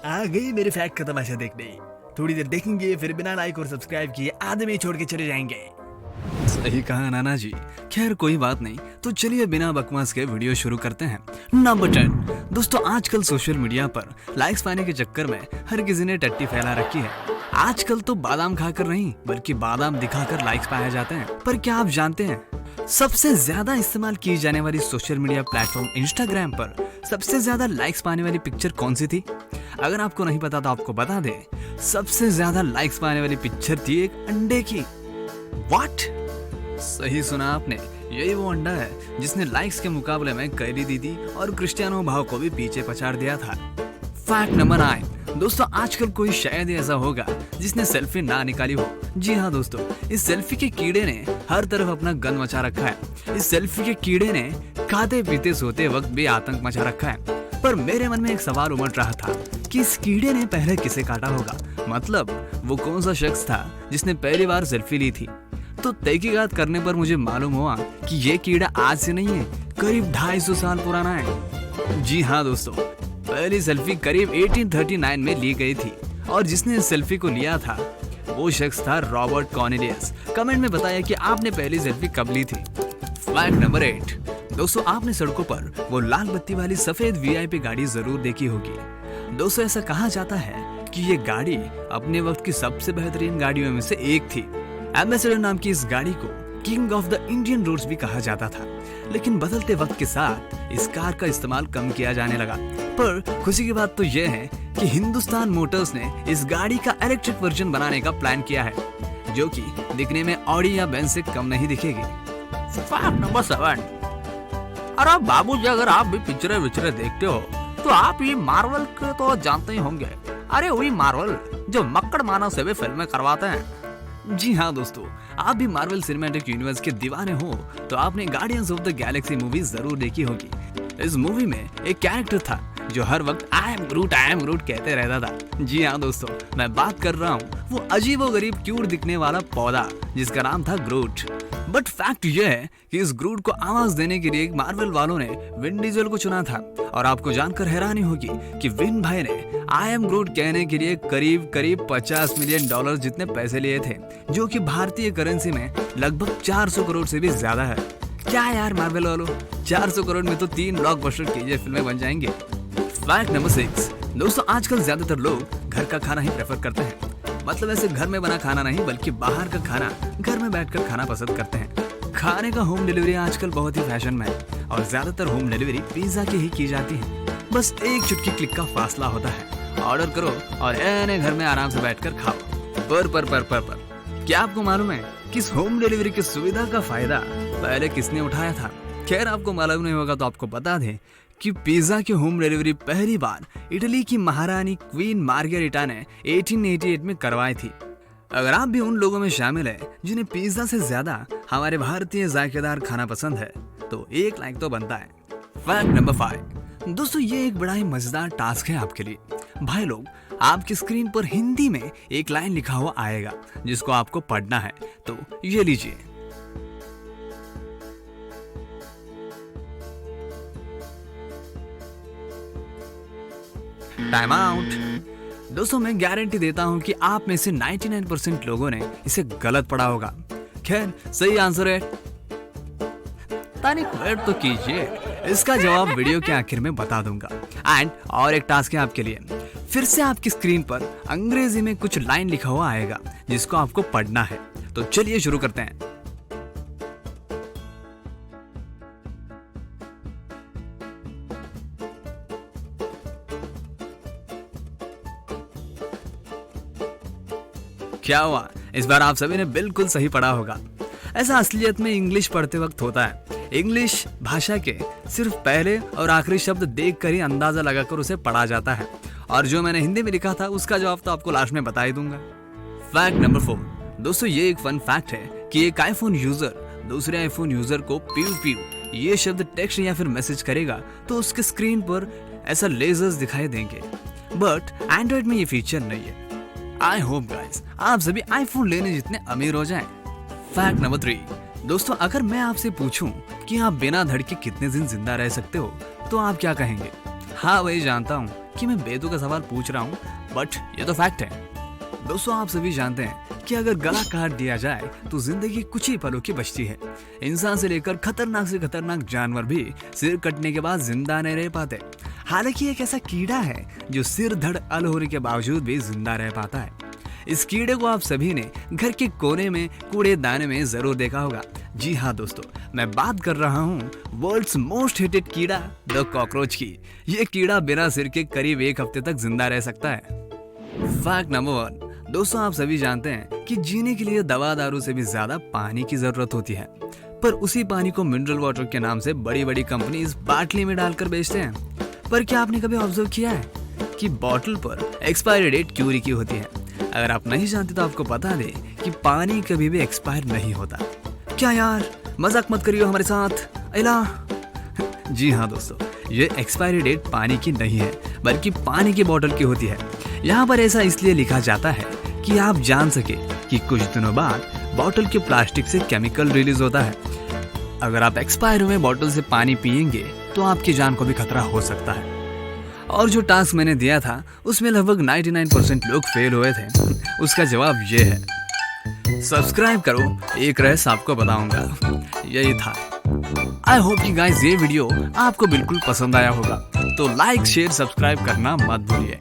आ गई मेरे फैक्ट का तमाशा देखने। थोड़ी देर देखेंगे फिर बिना लाइक और सब्सक्राइब किए आधे में छोड़ के चले जाएंगे। सही कहा नाना जी। खैर कोई बात नहीं, तो चलिए बिना बकवास के वीडियो शुरू करते हैं। नंबर 10। दोस्तों आजकल सोशल मीडिया पर लाइक्स पाने के चक्कर में हर किसी ने टट्टी फैला रखी है। आजकल तो बादाम खाकर नहीं बल्कि बादाम दिखाकर लाइक्स पाए जाते हैं। पर क्या आप जानते हैं सबसे ज्यादा इस्तेमाल की जाने वाली सोशल मीडिया प्लेटफॉर्म इंस्टाग्राम पर सबसे ज्यादा लाइक्स पाने वाली पिक्चर कौन सी थी? अगर आपको नहीं पता तो आपको बता दे, सबसे ज्यादा लाइक्स पाने वाली पिक्चर थी एक अंडे की। व्हाट? सही सुना आपने, यही वो अंडा है जिसने लाइक्स के मुकाबले में कैली दीदी और क्रिस्टियानो भाव को भी पीछे पछाड़ दिया था। Fact number 9। दोस्तों आजकल कोई शायद ऐसा होगा जिसने सेल्फी ना निकाली हो। जी हाँ दोस्तों, इस सेल्फी के कीड़े ने हर तरफ अपना गंद मचा रखा है। इस सेल्फी के कीड़े ने खाते पीते सोते वक्त भी आतंक मचा रखा है। पर मेरे मन में एक सवाल उमड़ रहा था कि इस कीड़े ने पहले किसे काटा होगा, मतलब वो कौन सा शख्स था जिसने पहली बार सेल्फी ली थी। तो तहकीकात करने पर मुझे मालूम हुआ कि ये कीड़ा आज से नहीं है, करीब 250 साल पुराना है। जी हाँ दोस्तों, पहली सेल्फी करीब 1839 में ली गई थी और जिसने इस सेल्फी को लिया था वो शख्स था रॉबर्ट कॉर्नेलियस। कमेंट में बताया कि आपने पहली सेल्फी कब ली थी। Fact number 8। दोस्तों आपने सड़कों पर वो लाल बत्ती वाली सफेद वीआईपी गाड़ी जरूर देखी होगी। दोस्तों ऐसा कहा जाता है कि ये गाड़ी अपने वक्त की सबसे बेहतरीन गाड़ियों में से एक थी। एम्बेसडर नाम की इस गाड़ी को king of the Indian roads भी कहा जाता था, लेकिन बदलते वक्त के साथ इस कार का इस्तेमाल कम किया जाने लगा। पर खुशी की बात तो यह है कि हिंदुस्तान मोटर्स ने इस गाड़ी का इलेक्ट्रिक वर्जन बनाने का प्लान किया है, जो कि दिखने में ऑडी या बेंज से कम नहीं दिखेगी। Fact number 7। अरे बाबूजी, अगर आप भी पिक्चरें विचरे देखते हो तो आप ये मार्वल के तो जानते ही होंगे। अरे वही मार्वल जो मक्कड़ मानव से भी फिल्में करवाते हैं। जी हाँ दोस्तों, आप भी मार्वल सिनेमैटिक यूनिवर्स के दीवाने हो तो आपने guardians of the Galaxy movie जरूर देखी होगी। इस मूवी में एक कैरेक्टर था जो हर वक्त आई एम ग्रूट कहते रहता था। जी हाँ दोस्तों, मैं बात कर रहा हूँ वो अजीबोगरीब क्यूट दिखने वाला पौधा जिसका नाम था ग्रूट। बट फैक्ट यह है कि इस ग्रूट को आवाज देने के लिए मार्वल वालों ने विन डीजल को चुना था। और आपको जानकर हैरानी होगी कि विन भाई ने आई एम ग्रूट कहने के लिए करीब 50 मिलियन डॉलर जितने पैसे लिए थे, जो कि भारतीय करेंसी में लगभग 400 करोड़ से भी ज्यादा है। क्या यार मार्वल वालों, 400 करोड़ में तो 3 ब्लॉकबस्टर कीजिए फिल्में बन जाएंगे। Fact number 6। दोस्तों आजकल ज्यादातर लोग घर का खाना ही प्रेफर करते हैं, मतलब ऐसे घर में बना खाना नहीं बल्कि बाहर का खाना घर में बैठकर खाना पसंद करते हैं। खाने का होम डिलीवरी आजकल बहुत ही फैशन में है और ज्यादातर होम डिलीवरी पिज्जा की ही की जाती है। बस एक चुटकी क्लिक का फासला होता है, ऑर्डर करो और एने घर में आराम से बैठकर खाओ। पर क्या आपको मालूम है कि इस होम डिलीवरी की सुविधा का फायदा पहले किसने उठाया था? खैर आपको मालूम नहीं होगा तो आपको बता दें कि पिज्जा की होम डिलीवरी पहली बार इटली की महारानी क्वीन मार्गेरिटा ने 1888 में करवाई थी। अगर आप भी उन लोगों में शामिल हैं जिन्हें पिज्जा से ज्यादा हमारे भारतीय जायकेदार खाना पसंद है तो एक लाइक तो बनता है। Fact number 5। दोस्तों ये एक बड़ा ही मजेदार टास्क है आपके लिए। भाई लोग, आपकी स्क्रीन पर हिंदी में एक लाइन लिखा हुआ आएगा जिसको आपको पढ़ना है, तो ये लीजिए। Time out. दोस्तों मैं गारंटी देता हूं कि आप में से 99% लोगों ने इसे गलत पढ़ा होगा। खैर सही आंसर है, तानिक वेट तो कीजिए, इसका जवाब वीडियो के आखिर में बता दूंगा। एंड और एक टास्क है आपके लिए, फिर से आपकी स्क्रीन पर अंग्रेजी में कुछ लाइन लिखा हुआ आएगा जिसको आपको पढ़ना है। तो चलिए शुरू करते हैं। क्या हुआ, इस बार आप सभी ने बिल्कुल सही पढ़ा होगा। ऐसा असलियत में इंग्लिश पढ़ते वक्त होता है। इंग्लिश भाषा के सिर्फ पहले और आखिरी शब्द देखकर ही अंदाजा लगाकर उसे पढ़ा जाता है, और जो मैंने हिंदी में लिखा था उसका जवाब तो आपको लास्ट में बता ही दूंगा। Fact number 4। दोस्तों ये एक फन फैक्ट है कि एक आईफोन यूजर दूसरे आईफोन यूजर को पीव पीव ये शब्द टेक्स्ट या फिर मैसेज करेगा तो उसके स्क्रीन पर ऐसा लेजर्स दिखाई देंगे, बट एंड्रॉइड में ये फीचर नहीं है। आई होप गाइस आप सभी आईफोन लेने जितने अमीर हो जाएं। Fact number 3। दोस्तों अगर मैं आपसे पूछूं कि आप बिना धड़ के कितने दिन जिंदा रह सकते हो तो आप क्या कहेंगे? हाँ वही जानता हूँ कि मैं बेतुका सवाल पूछ रहा हूँ, बट ये तो फैक्ट है। दोस्तों आप सभी जानते हैं कि अगर गला काट दिया जाए तो जिंदगी कुछ ही पलों की बचती है। इंसान से लेकर खतरनाक से खतरनाक जानवर भी सिर कटने के बाद जिंदा नहीं रह पाते। हालांकि एक ऐसा कीड़ा है जो सिर धड़ अल होने के बावजूद भी जिंदा रह पाता है। इस कीड़े को आप सभी ने घर के कोने में कूड़ेदान में जरूर देखा होगा। जी हाँ दोस्तों, मैं बात कर रहा हूँ वर्ल्ड्स मोस्ट हेटेड कीड़ा द कॉकरोच की। ये कीड़ा बिना सिर के करीब 1 हफ्ते तक जिंदा रह सकता है। फैक्ट नंबर 1, दोस्तों आप सभी जानते हैं कि जीने के लिए दवा दारू से भी ज्यादा पानी की जरूरत होती है, पर उसी पानी को मिनरल वाटर के नाम से बड़ी बड़ी कंपनीज बाटली में डालकर बेचते हैं। पर क्या आपने कभी ऑब्जर्व किया है कि बॉटल पर एक्सपायरी डेट क्यों लिखी होती है? अगर आप नहीं जानते तो आपको बता दें कि पानी कभी भी एक्सपायर नहीं होता। क्या यार मजाक मत करियो हमारे साथ इला। जी हाँ दोस्तों, ये एक्सपायरी डेट पानी की नहीं है बल्कि पानी की बोतल की होती है। यहाँ पर ऐसा इसलिए लिखा जाता है कि आप जान सके कि कुछ दिनों बाद बोतल के प्लास्टिक से केमिकल रिलीज होता है। अगर आप एक्सपायर हुए बोतल से पानी पिएंगे तो आपकी जान को भी खतरा हो सकता है। और जो टास्क मैंने दिया था उसमें लगभग 99% लोग फेल हुए थे। उसका जवाब ये है, सब्सक्राइब करो, एक रहस्य आपको बताऊंगा। यही था। आई होप कि गाइस ये वीडियो आपको बिल्कुल पसंद आया होगा, तो लाइक शेयर सब्सक्राइब करना मत भूलिए।